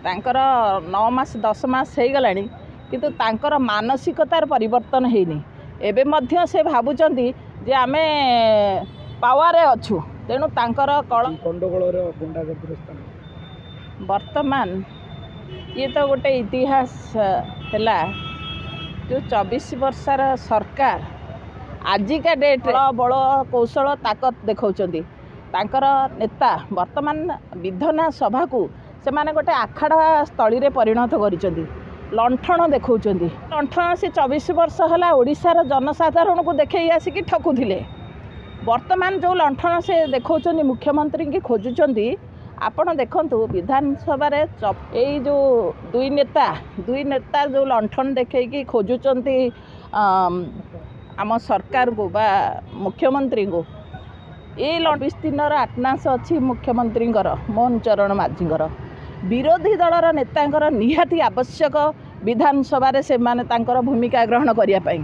तांकर 9 मास 10 मास हो गला किंतु तांकर मानसिकतार परिवर्तन होनी एबे मध्य से भावुचंती जे आमे पावर अच्छु तेणु तांकर वर्तमान ये तो गोटे इतिहास है जो 24 वर्षर सरकार आजिका डेट बल कौशल ताकत देखौचंती तांकर नेता वर्तमान विधानसभा को से माने गोटे आखाड़ा स्थली रे परिणत करिसेंती लंठन देखौचंती लंठन से 24 वर्ष है ओडिशार जनसाधारण को देखे आसिक ठकुले वर्तमान जो लंठन से देखौचंती मुख्यमंत्री की खोजुचंती आपण देखंतु विधानसभा रे यही जो दुई नेता जो लंठन देखी खोजुचंती आम सरकार को बा मुख्यमंत्री को ये विस्तीर्णर आटनास अच्छी मुख्यमंत्री मोहन चरण माझींकर विरोधी दलर नेता निहाती आवश्यक विधानसभा रे से माने तांकर भूमिका ग्रहण करिया पई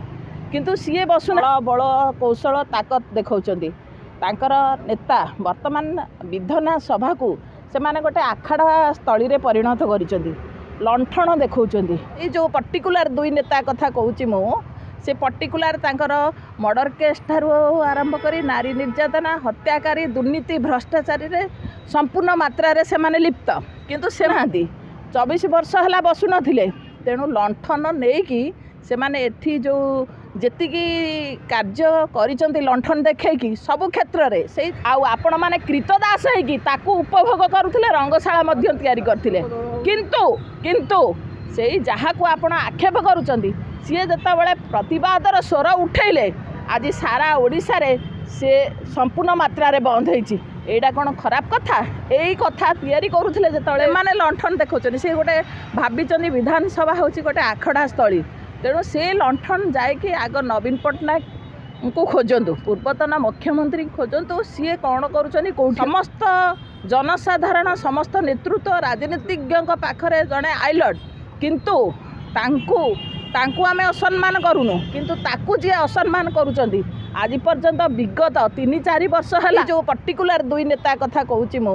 किंतु सीए बसुन बल कौशल ताकत देखौचंती तांकर नेता वर्तमान विधानसभा को से माने गोटे आखाड़ा स्थली रे परिणत करिसेंती लंठन देखौचंती ये जो पर्टिकुलर दुई नेता कथा कहूची मु से पर्टिकुलर तांकर मर्डर केस ठारू आरंभ करी नारी निर्यातना हत्याकारी दुर्नीति भ्रष्टाचारी रे संपूर्ण मात्रा रे से माने लिप्त किंतु से नांती 24 वर्ष है बसु नथिले तेणु लंठन नेकी से माने एठी जो जेतिकी कार्य करिसंती लंठन देखैकी सब क्षेत्र रे से आपण माने कृतदास हैकी ताकू उपभोग करुथिले रंगशाला मध्य तयारी करथिले किंतु से जहाँ को आपण आक्षेप करुचंती सी जिते प्रतिवादर स्वर उठेले आज सारा ओडिशा रे से संपूर्ण मात्रा रे बंद होईची एटा कौन खराब कथा यही कथा तैयारी करुले जो माने लंठन देखुं सी गोटे भाई विधानसभा हूँ गोटे आखड़ा स्थली तेणु से लंठन जाए आग नवीन पट्टनायक को खोजतु पूर्वतन मुख्यमंत्री खोजतु सी कौन कर समस्त जनसाधारण समस्त नेतृत्व राजनीतिज्ञ पाखरे जड़े आइलट किंतु तांकु आमे असम्मान करूनु किंतु ताकू जी असम्मान करुचंती आज पर्यंत विगत 3-4 वर्ष है जो पर्टिकुलर दुई नेता कथा कहूची मु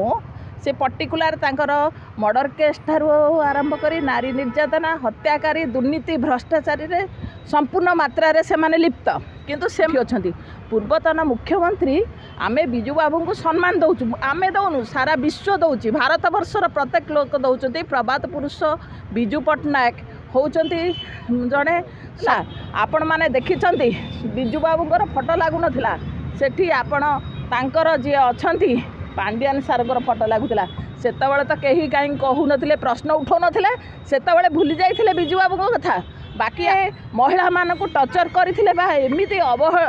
से पर्टिकुलर तांकर मर्डर केस ठारू आरंभ करी नारी निर्यातना हत्याकारी दुर्नीति भ्रष्टाचारी रे संपूर्ण मात्रा रे से माने लिप्त किंतु से अछंती पूर्वतन मुख्यमंत्री आमे बिजू बाबू को सम्मान दउछु आमे दउनु सारा विश्व दउची भारत वर्षर प्रत्येक लोक दउचंती प्रभात पुरुष बिजू पट्टनायक होउचंती जड़े आपण माने देखिछंती बिजू बाबूंकर फोटो लागु नथिला सेठी आपण तांकर जे अछंती पांड्यान सारकर फोटो लागुला सेतबेले तो कहीं कहीं कहू नथिले प्रश्न उठौ नथिले सेतबेले भूली जाइथिले बिजू बाबूंक कथा बाकी महिला मान को टर्चर करथिले बा एमिति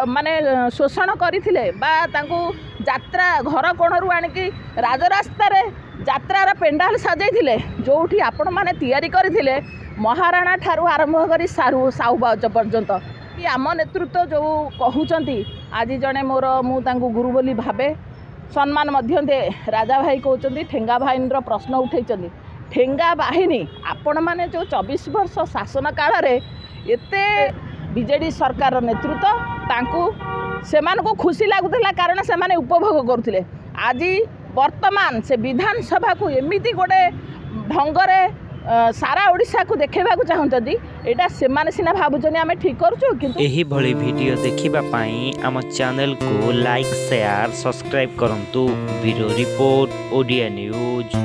माने शोषण करथिले बा तांको यात्रा घर कोणरू आनिकी राजरास्ता रे यात्रार पेंडाल सजाइथिले जोठी आपण माने तैयारी करथिले महाराणा ठारू आरंभ करी साहू बाउच पर्यंत कि आम नेतृत्व जो कहउचंती आज जड़े मोर मुझे गुरु बोली भावे सम्मान मध्य दे राजा भाई कहते ठेंगा बाहिनी प्रश्न उठे ठेंगा बाहिनी आपण मैंने जो 24 वर्ष शासन काल रे एते बीजेडी सरकार नेतृत्व तांकू सेमानकु खुशी लगुला कारण से माने उपभोग करुले आज वर्तमान से विधानसभा को एमिति गोटे ढंगरे सारा ओडिशा को देखा चाहते यहाँ से सीना भावुन आम ठीक करूँ कि एही भली वीडियो देखिबा पाई आम चैनल को लाइक शेयर सब्सक्राइब करंतु ब्यूरो रिपोर्ट ओडिया न्यूज।